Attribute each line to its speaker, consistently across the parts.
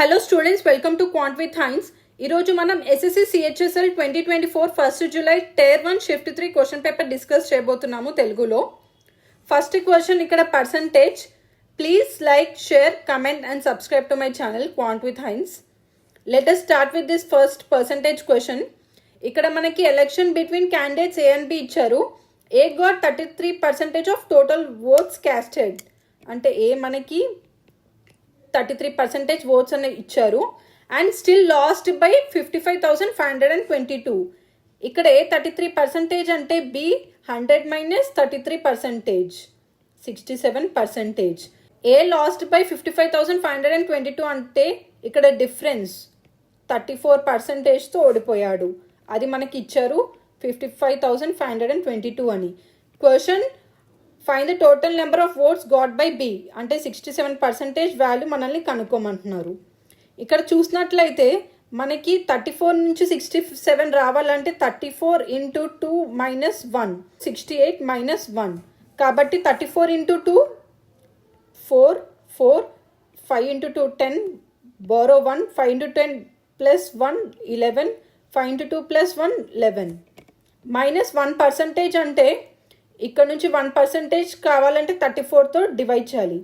Speaker 1: Hello students, welcome to quant with Hines. ఈరోజు మనం SSC CHSL 2024 1 July tier 1 shift 3 question paper discuss చేయబోతున్నాము తెలుగులో. First question ఇక్కడ percentage. Please like, share, comment and subscribe to my channel quant with Hines. Let us start with this first percentage question. ఇక్కడ మనకి election between candidates A and B ఇచ్చారు. A got 33% of total votes casted. అంటే A మనకి 33% oats అని ఇచ్చారు and still last by 55,522. ఇక్కడ ఏ 33% అంటే B 100 - 33%, 67%. A last by 55,522 అంటే ఇక్కడ డిఫరెన్స్ 34%తో ఓడిపోయాడు. అది మనకి ఇచ్చారు 55,522 అని. Question find the total number of votes got by B అంటే 67% వాల్యూ మనల్ని కనుక్కోమంటున్నారు. ఇక్కడ చూసినట్లయితే మనకి 34 నుంచి 67 రావాలంటే 34 × 2 - 1, 68 - 1. కాబట్టి 34 × 2 4, 4, 5 × 2 10, borrow 1, 5 × 10 + 1 11, 5 × 2 + 1 11. -1% అంటే ఇక్కడ నుంచి 1% కావాలంటే 34తో డివైడ్ చేయాలి.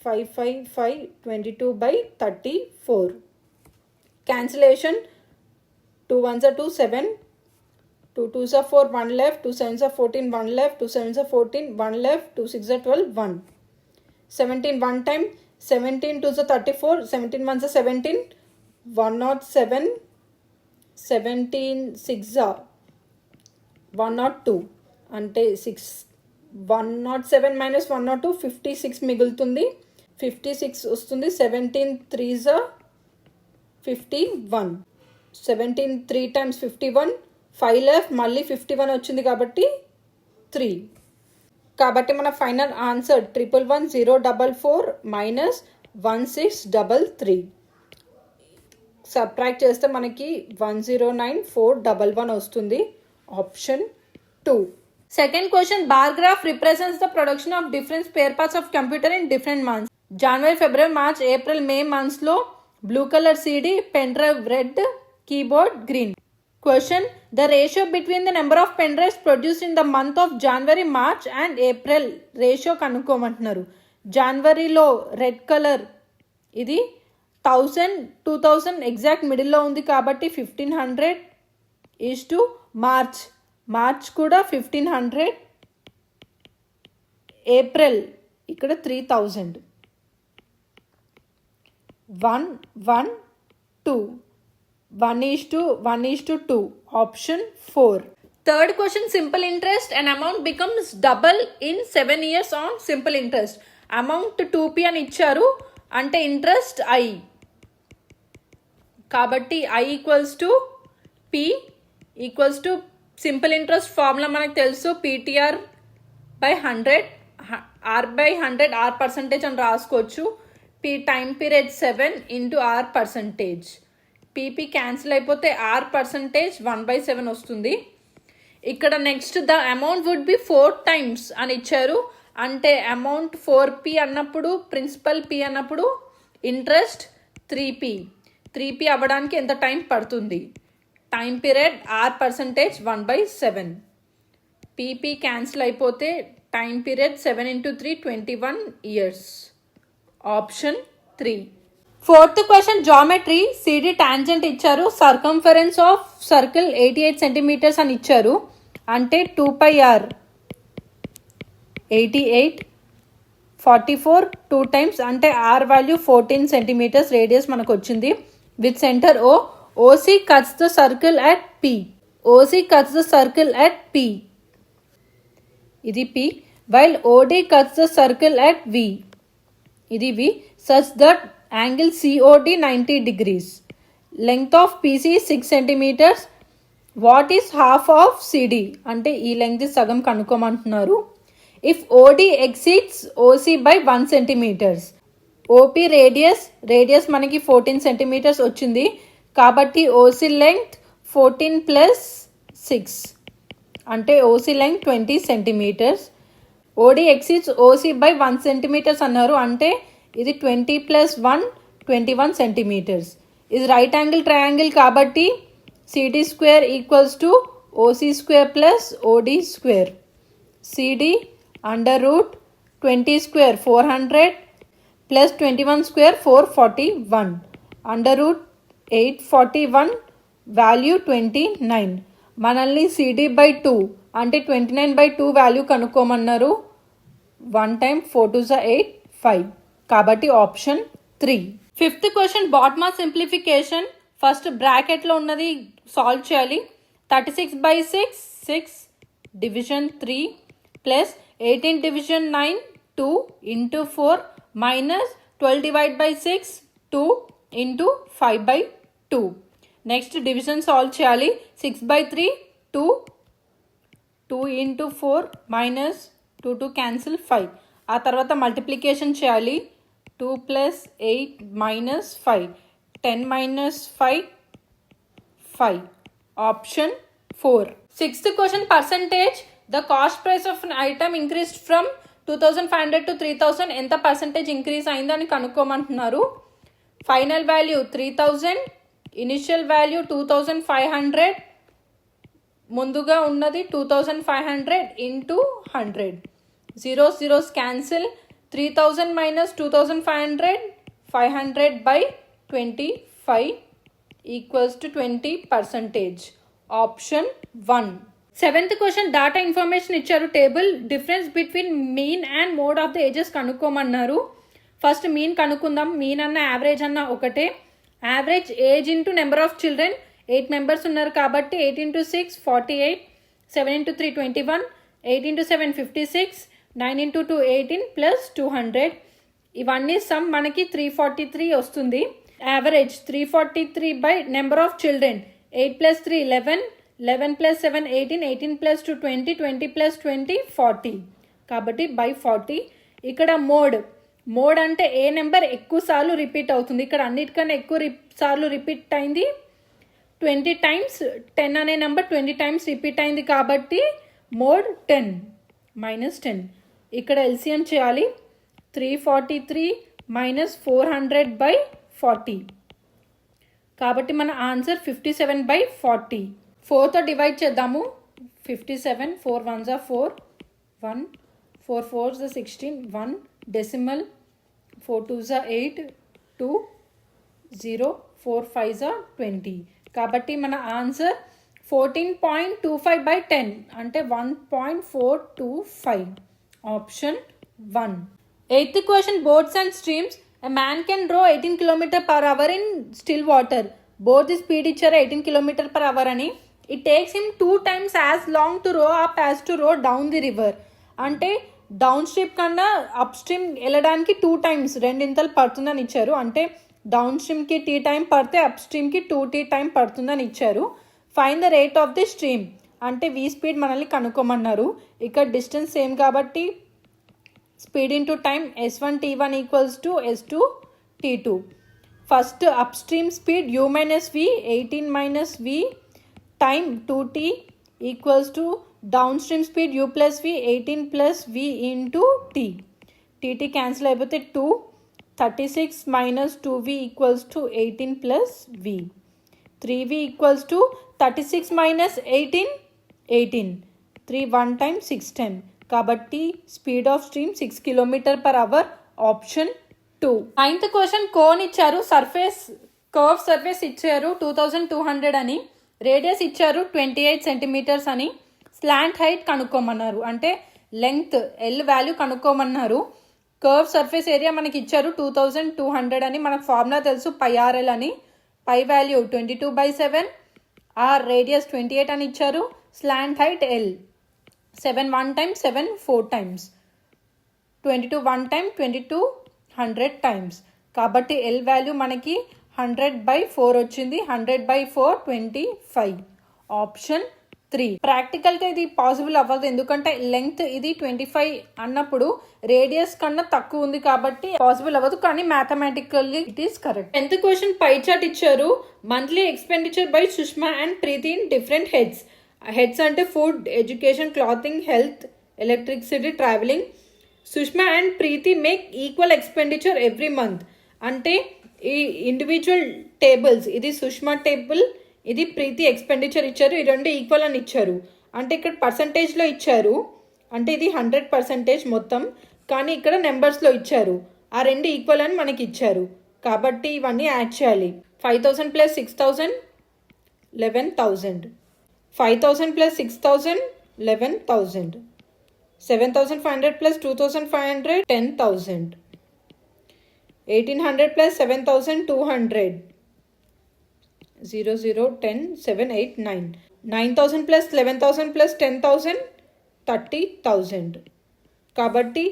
Speaker 1: 5, 5, 5, 22/34. Cancellation 2 1s are 2, 7, 2 2s are 4, 1 left, 2 7s are 14, 1 left, 2 7s are 14, 1 left, 2 6s are 12, 1. 17 1 time, 17 2s are 34, 17 1s are 17, 107, 17 6s are 102. అంటే 107 - 102 56 మిగులుతుంది. 56 వస్తుంది. 17 3s are 51. 17 3 times 51, 5 left, మళ్ళీ 51 వచ్చింది కాబట్టి 3. కాబట్టి మన ఫైనల్ ఆన్సర్ 111,044 - 1633. సబ్ట్రాక్ట్ చేస్తే మనకి 109,411 వస్తుంది. Option 2. Second question, bar graph represents the production of different spare parts of computer in different months. January, February, March, April, May months లో blue color CD, pen drive red, keyboard green. Question, the ratio between the number of pen drives produced in the month of January, March and April ratio కనుక్కోమంటున్నారు. జనవరిలో red colour ఇది 1000 2000 exact మిడిల్లో ఉంది కాబట్టి 1500 is to March కూడా 1500, April ఇక్కడ 3000. 1 1 2, 1:2. Option 4. Third question, simple interest. An amount becomes double in 7 years on simple interest. Amount 2p అని ఇచ్చారు అంటే ఇంట్రెస్ట్ i కాబట్టి i = p = simple interest formula మనకు తెలుసు. PTR/100, R/100, R% అని రాసుకోవచ్చు. P time period 7 × R%. PP cancel అయిపోతే R% 1/7 వస్తుంది. ఇక్కడ next the amount would be 4 times అని ఇచ్చారు అంటే అమౌంట్ 4p అన్నప్పుడు ప్రిన్సిపల్ p అన్నప్పుడు ఇంట్రెస్ట్ 3p అవ్వడానికి ఎంత టైం పడుతుంది. Time period R% 1/7. PP cancel అయిపోతే time period 7 × 3 21 years. Option 3. Fourth question, geometry. CD tangent ఇచ్చారు. సర్కంఫరెన్స్ ఆఫ్ సర్కిల్ 88 centimeters అని ఇచ్చారు అంటే 2πr 88 44 2 times అంటే r వాల్యూ 14 centimeters రేడియస్ మనకు వచ్చింది. With centre O. OC cuts the circle at P. ఇది P. While OD cuts the circle at V. ఇది V. Such that angle COD 90 degrees. Length of PC 6 centimeters. What is half of CD? అంటే ఈ length సగం కనుక్కోమంటున్నారు. If OD exceeds OC by 1 centimeters. OP radius మనకి 14 centimeters వచ్చింది కాబట్టి OC length 14 + 6 అంటే OC length 20 centimeters. OD exceeds OC by 1 centimeters అన్నారు అంటే ఇది 20 + 1 21 centimeters. ఇది రైట్ యాంగిల్ ట్రయాంగిల్ కాబట్టి CD square equals to OC square plus OD square. CD under root 20 square 400 plus 21 square 441 under root 841 value 29. మనల్ని CD by 2 అంటే 29 by 2 value కనుక్కోమన్నారు. 1 time 4 2 8 5 కాబట్టి option 3. Fifth question BODMAS simplification. First బ్రాకెట్లో ఉన్నది solve చేయాలి. 36 by 6 6 division 3 plus 18 division 9 2 into 4 minus 12 divide by 6 2 into 5 by 2. Next division solve చేయాలి. 6 by 3 2 2 into 4 minus 2 2 cancel 5. ఆ తర్వాత multiplication చేయాలి. 2 plus 8 minus 5 10 minus 5 5 option 4. Sixth question percentage. The cost price of an item increased from 2500 to 3000. ఎంత percentage increase అయిందని కనుక్కోమంటున్నారు. Final value 3000, initial value 2500, ముందుగా ఉన్నది 2500 into 100. Zeros zeros cancel. 3000 minus 2500 500 by 25 equals to 20%. Option 1. Seventh question, data information ఇచ్చారు. Table difference between mean and mode of the ages కనుక్కోమన్నారు. First mean కనుక్కుందాం. Mean అన్న average అన్న ఒకటే. Average age into number of children 8 members ఉన్నారు కాబట్టి 8 into 6 48, 7 into 3 21, 8 into 7 56, 9 into 2 18 plus 200. ఇవన్నీ some మనకి 343 వస్తుంది. Average 343 by number of children 8 plus 3 11, 11 plus 7 18, 18 plus 2 20, 20 plus 20 40 కాబట్టి బై 40. ఇక్కడ మోడ్ అంటే ఏ నెంబర్ ఎక్కువ సార్లు రిపీట్ అవుతుంది. ఇక్కడ అన్నిటికన్నా ఎక్కువ సార్లు రిపీట్ అయింది 20 times. 10 అనే నెంబర్ 20 times రిపీట్ అయింది కాబట్టి మోడ్ 10 minus 10. ఇక్కడ ఎల్సిఎం చేయాలి. 343 minus 400 by 40 కాబట్టి మన ఆన్సర్ 57 by 40. 4తో డివైడ్ చేద్దాము. 57 4 1s are 4 1 4 4s are 16 1 decimal 4 2s are 8 2 0 4 5s are 20 కాబట్టి మన ఆన్సర్ 14.25 by 10 అంటే 1.425. Option 1. Eighth question, boats and streams. A man can రో 18 km/h in still water. Boat the speed ఇచ్చారు 18 km/h అని. It takes him 2 times as long to రో up as to రో down the river. అంటే down stream కన్నా up stream వెళ్ళడానికి 2 times రెండింతలు పడుతుందని ఇచ్చారు. అంటే డౌన్ స్ట్రీమ్కి T టైం పడితే అప్ స్ట్రీమ్కి 2T టైం పడుతుందని ఇచ్చారు. Fine the rate of the stream అంటే V స్పీడ్ మనల్ని కనుక్కోమన్నారు. ఇక్కడ డిస్టెన్స్ సేమ్ కాబట్టి speed into time S1 T1 equals to S2 T2. First up stream speed U minus V 18 minus V time 2T equals to down stream speed U plus V 18 plus V into T. TT cancel అయిపోతే 2 36 minus 2V equals to 18 plus V. 3V equals to 36 minus 18 18 3 1 time 6 10 కాబట్టి speed of stream 6 km/h. Option 2. 9th question, cone ఇచ్చారు. Surface curve surface ఇచ్చారు 2200 అని. Radius ఇచ్చారు 28 centimeters అని. Slant height కనుక్కోమన్నారు. అంటే length L value కనుక్కోమన్నారు. కర్వ్ సర్ఫేస్ ఏరియా మనకి ఇచ్చారు 2200 అని. మనకు ఫార్ములా తెలుసు πRL అని. పై వాల్యూ 22/7, R రేడియస్ 28 అని ఇచ్చారు. Slant height L 7 1 time 7 4 times 22 1 time 22 100 times కాబట్టి L వాల్యూ మనకి 100/4 వచ్చింది. 100/4 25. ఆప్షన్ 3. ప్రాక్టికల్గా ఇది పాసిబుల్ అవ్వదు ఎందుకంటే లెంగ్త్ ఇది 25 అన్నప్పుడు రేడియస్ కన్నా తక్కువ ఉంది కాబట్టి పాసిబుల్ అవ్వదు. కానీ mathematically it is correct. 10th question, pie chart ఇచ్చారు. Monthly expenditure by Sushma and Preeti in different heads. Heads అంటే food, education, clothing, health, electricity, travelling. Sushma and Preeti make equal expenditure every month. అంటే ఈ ఇండివిజువల్ టేబుల్స్, ఇది Sushma table, ఇది ప్రీతి expenditure ఇచ్చారు, ఈ రెండు equal అని ఇచ్చారు. అంటే ఇక్కడ పర్సంటేజ్లో ఇచ్చారు, అంటే ఇది 100% మొత్తం, కానీ ఇక్కడ నెంబర్స్లో ఇచ్చారు. ఆ రెండు ఈక్వల్ అని మనకి ఇచ్చారు, కాబట్టి ఇవన్నీ యాడ్ చేయాలి. 5,000 plus 6,000 11,000, 5,000 plus 6,000 11,000, 7,500 plus 2,500 10,000, 1,800 plus 7,200 0 0 10 7 8 9, 9,000 plus 11,000 plus 10,000 30,000. కాబట్టి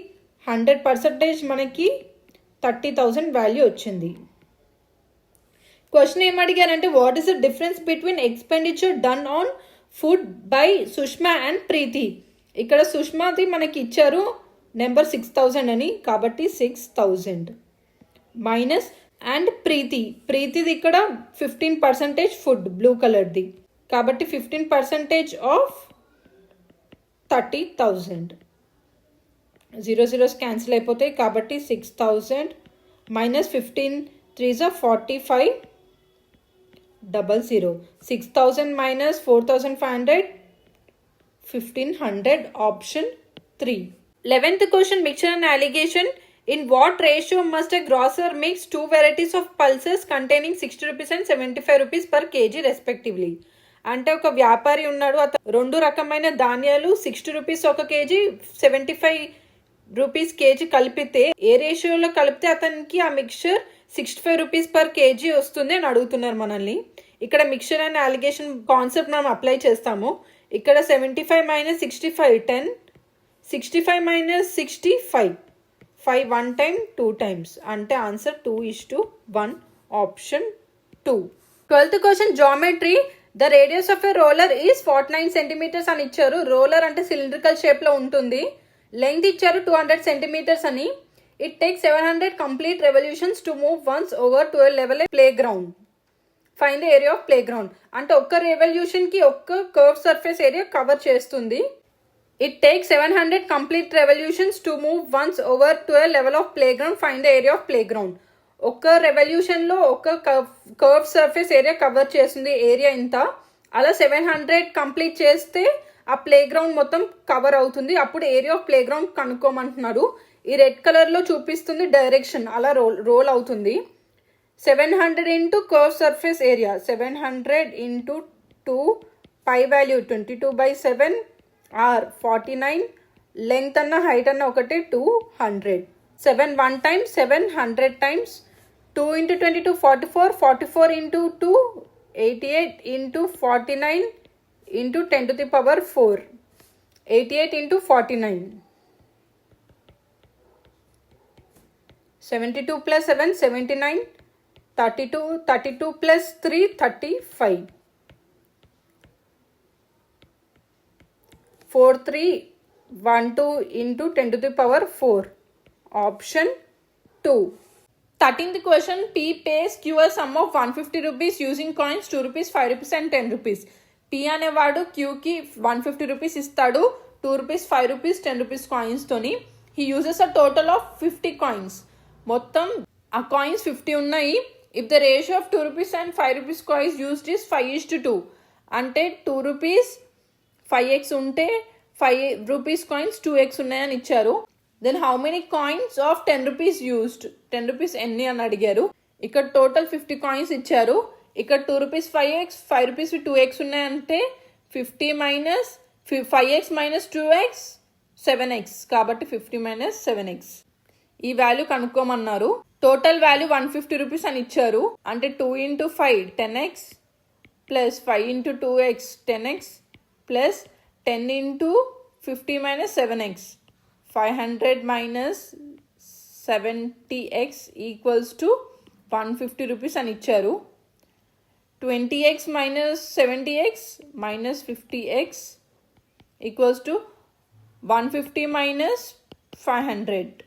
Speaker 1: 100% మనకి 30,000 వాల్యూ వచ్చింది. క్వశ్చన్ ఏమడిగారంటే what is the difference between expenditure done on food by Sushma and Preeti. ఇక్కడ సుష్మాది మనకి ఇచ్చారు నెంబర్ 6,000 అని, కాబట్టి 6,000 మైనస్ అండ్ ప్రీతిది ఇక్కడ 15% ఫుడ్ బ్లూ కలర్ది, కాబట్టి 15% ఆఫ్ 30,000. 0 0s క్యాన్సిల్ అయిపోతాయి, కాబట్టి 6,000 minus 15 3s 45 00. 6,000 minus 4,500 1,500, option 3. 11th question, mixture and alligation. In what ratio must a grocer mix two varieties of pulses containing 60 rupees and 75 rupees per kg respectively? అంటే ఒక వ్యాపారి ఉన్నాడు, అతను రెండు రకమైన ధాన్యాలు 60 రూపీస్ ఒక కేజీ 75 రూపీస్ కేజీ కలిపితే ఏ రేషియోలో కలిపితే అతనికి ఆ మిక్చర్ 65 రూపీస్ పర్ కేజీ వస్తుంది అని అడుగుతున్నారు మనల్ని. ఇక్కడ మిక్చర్ అండ్ అలిగేషన్ కాన్సెప్ట్ మనం అప్లై చేస్తాము. ఇక్కడ 75 మైనస్ 65 10, 65 మైనస్ 65 5 1 time 2 times, అంటే answer 2:1, option 2. 12th question, geometry. The radius of a roller is 49 centimetres అని ఇచ్చారు. రోలర్ అంటే సిలిండ్రికల్ షేప్లో ఉంటుంది. లెంగ్త్ ఇచ్చారు 200 సెంటీమీటర్స్ అని. It takes 700 complete revolutions to move once over to a level play ground. Find the area of play ground. అంటే ఒక్క రెవల్యూషన్కి ఒక్క కర్వ్ సర్ఫేస్ ఏరియా కవర్ చేస్తుంది. It takes 700 complete revolutions to move once over to a level of play ground. Find the area of play ground. ఒక్క రెవల్యూషన్లో ఒక్క curve surface area cover చేస్తుంది, area ఇంత. అలా 700 complete చేస్తే ఆ ప్లే గ్రౌండ్ మొత్తం cover అవుతుంది. అప్పుడు ఏరియా ఆఫ్ ప్లే గ్రౌండ్ కనుక్కోమంటున్నారు. ఈ రెడ్ కలర్లో చూపిస్తుంది డైరెక్షన్, అలా రోల్ అవుతుంది. 700 into curve surface area, 700 into 2, pi value 22/7, R 49, length అన్న హైట్ అన్న ఒకటి 200. 7 1 times 700 times 2 into 22 44, 44 into 2 88 into 49 into 10 to the power 4, 88 into 49, 72 plus 7 79, 32, 32 plus 3 35, 4 3 1 2 into 10 to the power 4, option 2. 13th question, P pays Q a sum of 150 rupees using coins 2 rupees, 5 rupees and 10 rupees. P అనేవాడు Qకి 150 rupees ఇస్తాడు, 2 rupees, 5 rupees, 10 rupees కాయిన్స్తోని. He uses a total of 50 coins. మొత్తం ఆ coins 50 ఉన్నాయి. If the ratio of 2 rupees and 5 rupees coins used is 5:2. అంటే 2 rupees 5x ఉంటే 5 rupees coins 2x ఉన్నాయని ఇచ్చారు. Then how many coins of 10 rupees used, 10 rupees ఎన్ని అని అడిగారు. ఇక్కడ టోటల్ 50 కాయిన్స్ ఇచ్చారు. ఇక్కడ 2 rupees 5x, 5 rupees 2x ఉన్నాయంటే 50 minus 5x minus 2x 7x, కాబట్టి 50 మైనస్ 7x. ఈ వాల్యూ కనుక్కోమన్నారు. టోటల్ వాల్యూ 150 రూపీస్ అని ఇచ్చారు. అంటే 2 into 5 10x plus 5 into 2x 10x plus 10 into 50 minus 7x, 500 minus 70x equals to 150 rupees అని ఇచ్చారు. 20x minus 70x minus 50x equals to 150 minus 500,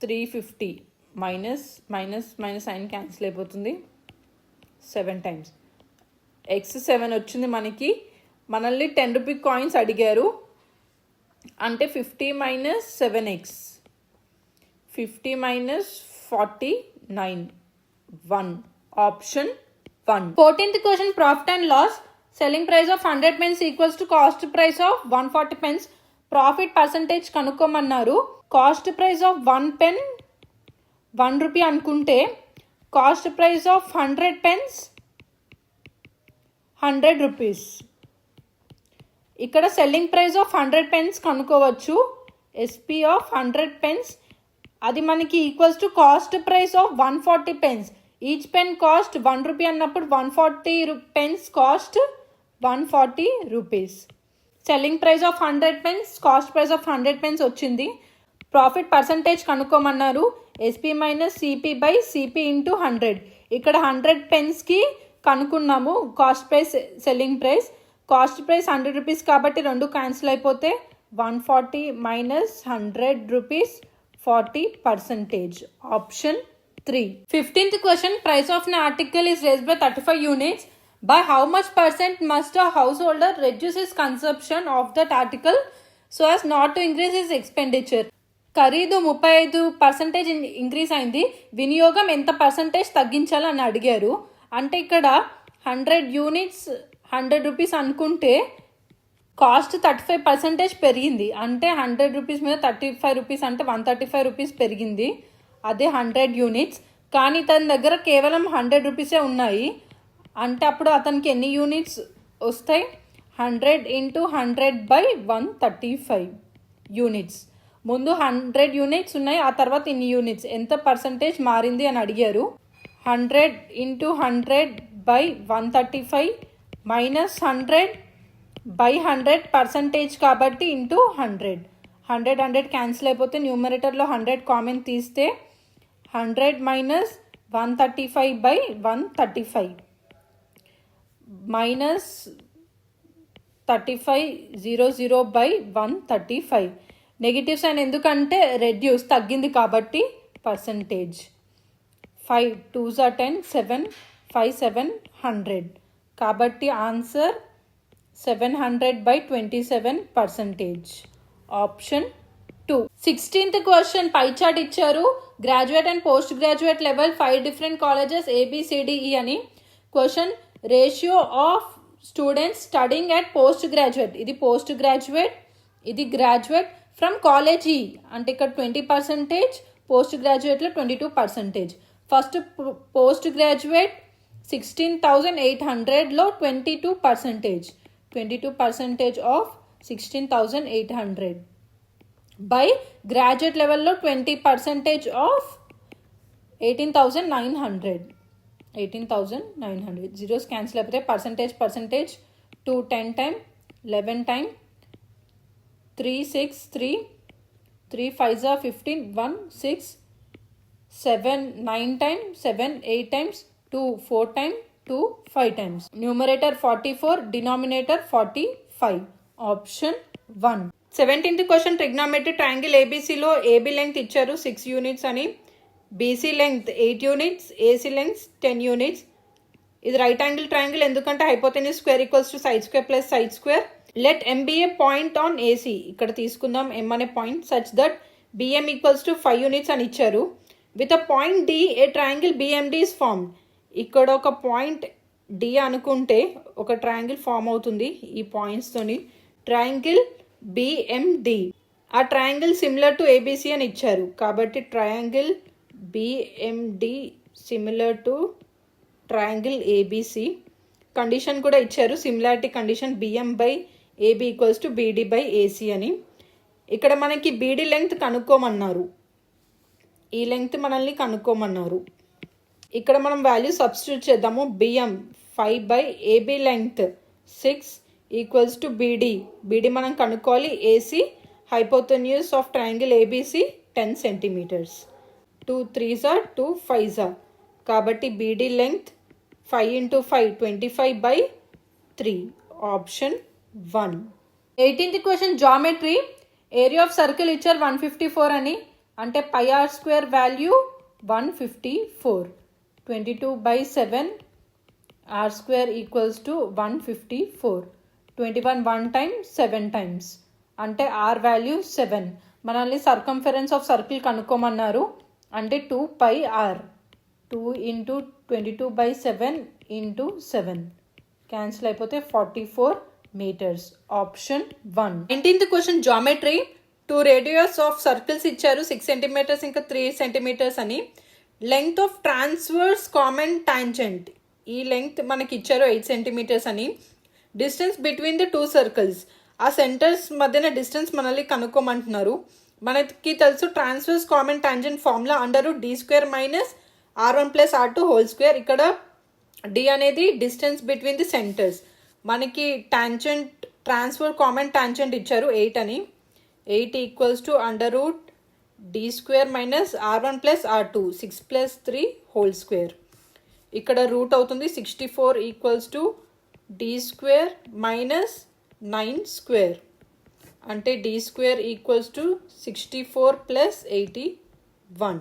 Speaker 1: 350 minus sign cancel అయిపోతుంది 7 times. x 7 వచ్చింది మనకి. మనల్ని 10 rupee coins అడిగారు, అంటే 50 minus 7x, 50 minus 40 9 1 option 1. 14th question, profit and loss. Selling price of 100 pence equals to cost price of 140 pence. Profit percentage కనుక్కోమన్నారు. Cost price of 1 pen 1 rupee అనుకుంటే cost price of 100 pens 100 rupees. ఇక్కడ selling price of 100 pens కనుక్కోవచ్చు. SP of 100 pens అది మనకి equals to cost price of 140 pens. Each pen cost 1 rupee అన్నప్పుడు 140 pens cost 140 rupees. Selling price of 100 pens, cost price of 100 pens వచ్చింది. Profit percentage కనుక్కోమన్నారు. SP minus CP by CP into 100. ఇక్కడ 100 పెన్స్కి కనుక్కున్నాము cost price selling price. Cost price 100 rupees కాబట్టి 2 cancel అయిపోతే 140 minus 100 rupees 40%. Option 3. 15th question, price of an article is raised by 35 units. By how much percent must a householder reduce his consumption of that article so as not to increase his expenditure? ఖరీదు 35% increase అయింది, వినియోగం ఎంత percentage తగ్గించాలని అడిగారు. అంటే ఇక్కడ 100 units 100 rupees అనుకుంటే cost 35% పెరిగింది. అంటే 100 రూపీస్ మీద 35 రూపీస్ అంటే 135 రూపీస్ పెరిగింది. అదే 100 యూనిట్స్. కానీ తన దగ్గర కేవలం 100 రూపీసే ఉన్నాయి. అంటే అప్పుడు అతనికి ఎన్ని యూనిట్స్ వస్తాయి? 100 ఇంటూ 100 బై 135 యూనిట్స్. ముందు 100 యూనిట్స్ ఉన్నాయి, ఆ తర్వాత ఇన్ని యూనిట్స్ ఎంత పర్సంటేజ్ మారింది అని అడిగారు. 100 ఇంటూ 100 బై 135 మైనస్ 100 బై 100% కాబట్టి ఇంటూ 100. 100 క్యాన్సిల్ అయిపోతే న్యూమరేటర్లో 100 కామన్ తీస్తే 100 minus 135 by 135 minus 3500 by 135. Negative sign ఎందుకంటే రెడ్యూస్ తగ్గింది కాబట్టి పర్సంటేజ్. 5 2s are 10 7 5 700 కాబట్టి answer 700 by 27%. Option 2. 16th question, pie chart ఇచ్చారు. Graduate and post graduate level 5 different colleges ABCDE అని. Question, ratio of students studying at post graduate. ఇది post graduate, ఇది graduate from college E. అంటే ఇక్కడ 20%, post గ్రాడ్యుయేట్లో 22%. First post graduate 16,800లో 22%. 22% of 16,800 by graduate లెవెల్లో 20% of 18,900. 18,900 zeros cancel అయిపోతే percentage 2 10 time 11 time 3 6 3 3 5 15 1 6 7 9 time 7 8 times 2 4 time 2 5 times. Numerator 44, denominator 45. Option 1. 17th question, trigonometry triangle ఏబీసీలో AB length ఇచ్చారు 6 units అని, BC length 8 units, AC length 10 units. ఇది right angle triangle ఎందుకంటే hypotenuse square equals to side square plus side square. Let M be a point on AC. ఇక్కడ తీసుకుందాం M అనే point such that BM equals to 5 units అని ఇచ్చారు. With a point D a triangle BMD is form. ఇక్కడ ఒక point D అనుకుంటే ఒక triangle form అవుతుంది ఈ పాయింట్స్తోని, ట్రయాంగిల్ బిఎండి. ఆ ట్రయాంగిల్ సిమిలర్ టు ఏబీసీ అని ఇచ్చారు కాబట్టి triangle BMD similar to triangle ABC. Condition కూడా ఇచ్చారు, similarity condition BM by AB equals to BD by AC అని. ఇక్కడ మనకి బీడీ లెంగ్త్ కనుక్కోమన్నారు, ఈ లెంగ్త్ మనల్ని కనుక్కోమన్నారు. ఇక్కడ మనం వాల్యూ సబ్స్టిట్యూట్ చేద్దాము. BM 5 by AB length 6 equals to BD. BD మనం కనుక్కోవాలి. AC hypotenuse of triangle ABC 10 centimetres. 2 3s are 2 5s are కాబట్టి BD length 5 into 5 25 by 3. Option 1. 18th క్వశ్చన్, జామెట్రీ. ఏరియా ఆఫ్ సర్కిల్ ఇచ్చారు 154 అని, అంటే pi R square value 154. 22 by 7 R square equals to 154. 21 1 time 7 times అంటే are value 7. మనల్ని circumference of circle కనుక్కోమన్నారు, అంటే 2 పై are. 2 into 22/7 into 7 cancel అయిపోతే 44 meters. Option 1. 19th question geometry. 2 radius of circles ఇచ్చారు 6 centimeters ఇంకా 3 centimeters అని. Length of transverse common tangent, ఈ length మనకి ఇచ్చారు 8 centimeters అని. డిస్టెన్స్ బిట్వీన్ ద 2 circles, ఆ సెంటర్స్ మధ్యన డిస్టెన్స్ మనల్ని కనుక్కోమంటున్నారు. మనకి తెలుసు transverse common tangent formula √d² - r1 + r2 whole square. ఇక్కడ d అనేది డిస్టెన్స్ బిట్వీన్ ది సెంటర్స్. మనకి టాంజెంట్ ట్రాన్స్ఫర్ కామన్ టాంజెంట్ ఇచ్చారు 8 అని. 8 = √d² - r1 + r2 6 + 3 whole square. ఇక్కడ రూట్ అవుతుంది 64 = d² - 9² అంటే d² = 64 + 81.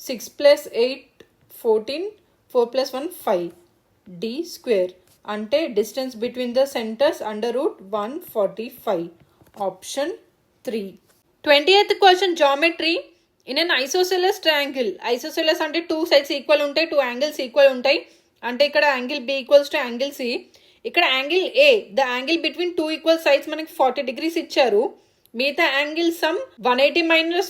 Speaker 1: 6 + 8 14, 4 + 1 5. d² అంటే distance between the centres √145. Option 3. 20th question geometry. In an isosceles triangle, isosceles అంటే 2 sides equal ఉంటాయి, 2 angles equal ఉంటాయి. అంటే ఇక్కడ యాంగిల్ B = యాంగిల్ C. ఇక్కడ angle A, the angle between 2 equal sides మనకి 40 degrees ఇచ్చారు. మిగతా యాంగిల్ సమ్ 180 -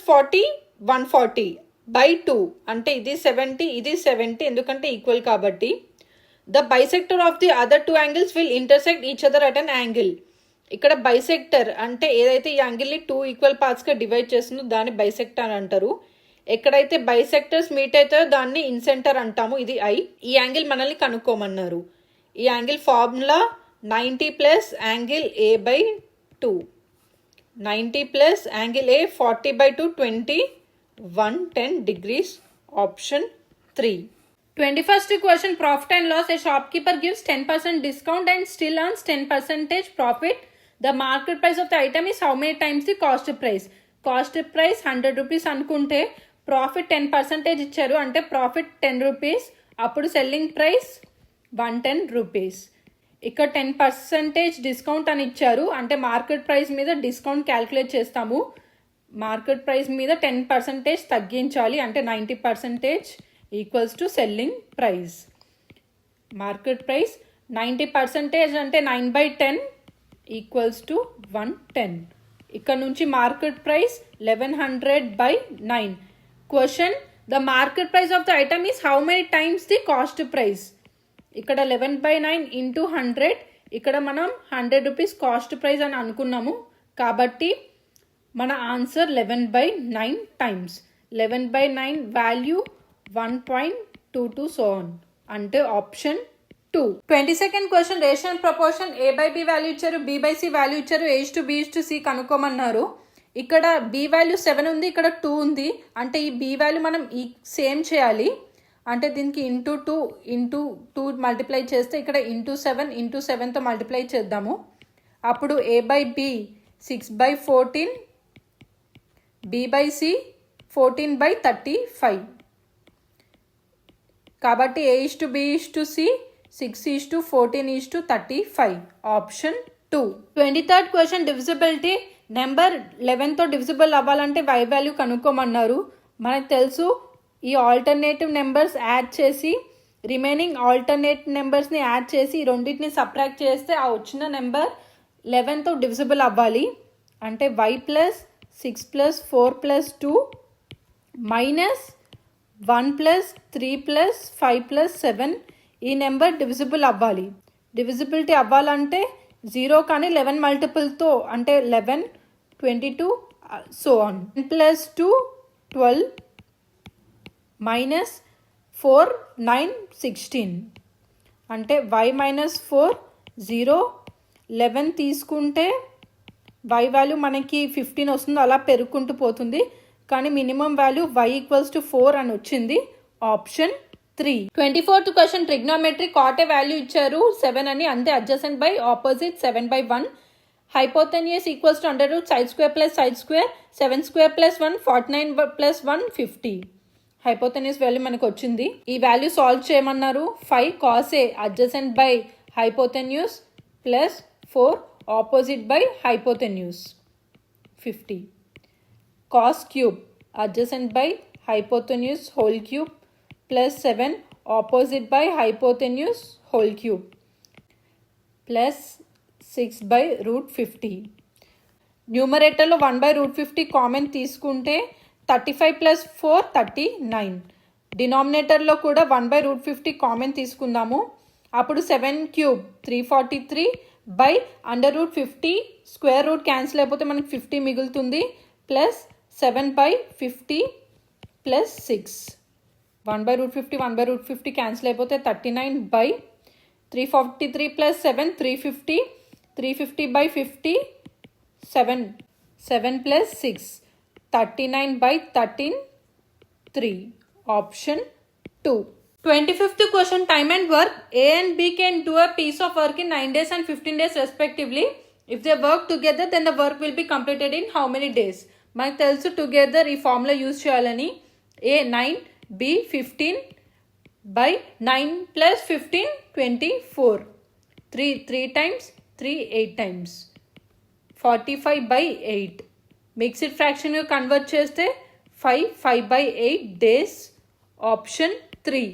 Speaker 1: 40 140/2 అంటే ఇది 70 ఇది 70 ఎందుకంటే ఈక్వల్ కాబట్టి. The bisector of the other 2 angles will intersect each other at an angle. ఇక్కడ బైసెక్టర్ అంటే ఏదైతే ఈ యాంగిల్ని 2 ఈక్వల్ పార్ట్స్గా డివైడ్ చేస్తుందో దాన్ని బైసెక్టర్ అంటారు. ఎక్కడైతే బైసెక్టర్స్ మీట్ అవుతాయో దాన్ని ఇన్సెంటర్ అంటాము. ఇది I. ఈ యాంగిల్ మనల్ని కనుక్కోమన్నారు. ఈ angle formula 90 + angle A/2. 90 + angle A 40/2 20 110 degrees. Option 3. 21st question profit and loss. A shopkeeper gives 10% discount and still earns 10% profit. The market price of the item is how many times the cost price. Cost price 100 rupees అనుకుంటే profit 10% ఇచ్చారు అంటే profit 10 rupees. అప్పుడు selling price 110 rupees. ఇక్కడ 10% discount అని ఇచ్చారు అంటే market price మీద discount calculate చేస్తాము. మార్కెట్ ప్రైస్ మీద 10% తగ్గించాలి అంటే 90% equals to selling price. Market price 90% అంటే 9/10 ఈక్వల్స్ టు 110. ఇక్కడ నుంచి market price 1100/9. Question, the market price of the item is how many times the cost price. ఇక్కడ 11/9 × 100. ఇక్కడ మనం 100 rupees కాస్ట్ ప్రైస్ అని అనుకున్నాము కాబట్టి మన answer 11/9 times. 11/9 value 1.22 so on అంటే option 2. 22nd question ratio and proportion. A/B value ఇచ్చారు, B/C value ఇచ్చారు, A:B:C కనుక్కోమన్నారు. ఇక్కడ B వాల్యూ 7 ఉంది, ఇక్కడ 2 ఉంది అంటే ఈ B వాల్యూ మనం సేమ్ చేయాలి అంటే దీనికి ×2 మల్టిప్లై చేస్తే ఇక్కడ ×7 × 7తో మల్టిప్లై చేద్దాము. అప్పుడు A/B 6/14, B/C 14/35. కాబట్టి A:B:C 6:14:35. Option 2. 23rd question divisibility. Number 11తో డివిజిబుల్ అవ్వాలంటే Y వాల్యూ కనుక్కోమన్నారు. మనకు తెలుసు ఈ ఆల్టర్నేటివ్ నెంబర్స్ యాడ్ చేసి రిమైనింగ్ ఆల్టర్నేటివ్ నెంబర్స్ని యాడ్ చేసి ఈ రెండింటిని సబ్ట్రాక్ట్ చేస్తే ఆ వచ్చిన నెంబర్ 11తో డివిజిబుల్ అవ్వాలి. అంటే Y + 6 + 4 + 2 -1 + 3 + 5 + 7 ఈ నెంబర్ డివిజిబుల్ అవ్వాలి. డివిజిబిలిటీ అవ్వాలంటే 0 కానీ 11 మల్టిపుల్తో అంటే 11 22 సో ఆన్. 10 + 2 12 -4 9 16 అంటే Y - 4 0. 11 తీసుకుంటే Y వాల్యూ మనకి 15 వస్తుంది, అలా పెరుగుకుంటూ పోతుంది కానీ మినిమం వాల్యూ Y = 4 అని వచ్చింది. Option 3. 24th question trigonometry. Cot A value ఇచ్చారు 7 అని అంతే adjacent by opposite 7/1. Hypotenuse equals to √ side square + side square 7² + 1 49 + 1 50. Hypotenuse value మనకు వచ్చింది. ఈ వాల్యూ సాల్వ్ చేయమన్నారు. 5 cos A adjacent by hypotenuse plus 4 opposite by hypotenuse 50. cos cube adjacent by hypotenuse whole cube plus 7 opposite by hypotenuse whole cube plus 6 by root 50. న్యూమరేటర్లో 1/√50 common తీసుకుంటే 35 plus 4 39. డినామినేటర్లో కూడా 1/√50 common తీసుకుందాము. అప్పుడు 7 cube 343 by √50 square root cancel అయిపోతే మనకి 50 మిగులుతుంది plus 7/50 plus 6. 1/√50 1/√50 cancel అయిపోతే 39 by 343 plus 7 350 350/50 7 plus 6 39/13 3. Option 2. 25th question, time and work. A and B can do a piece of work in 9 days and 15 days respectively. If they work together, then the work will be completed in how many days? మనకు తెలుసు together ఈ formula use చేయాలని. A 9 B 15 by 9 plus 15 24. 3 times 3 8 times 45/8. Mixed ఫ్రాక్షన్గా convert చేస్తే 5/8 days. Option 3.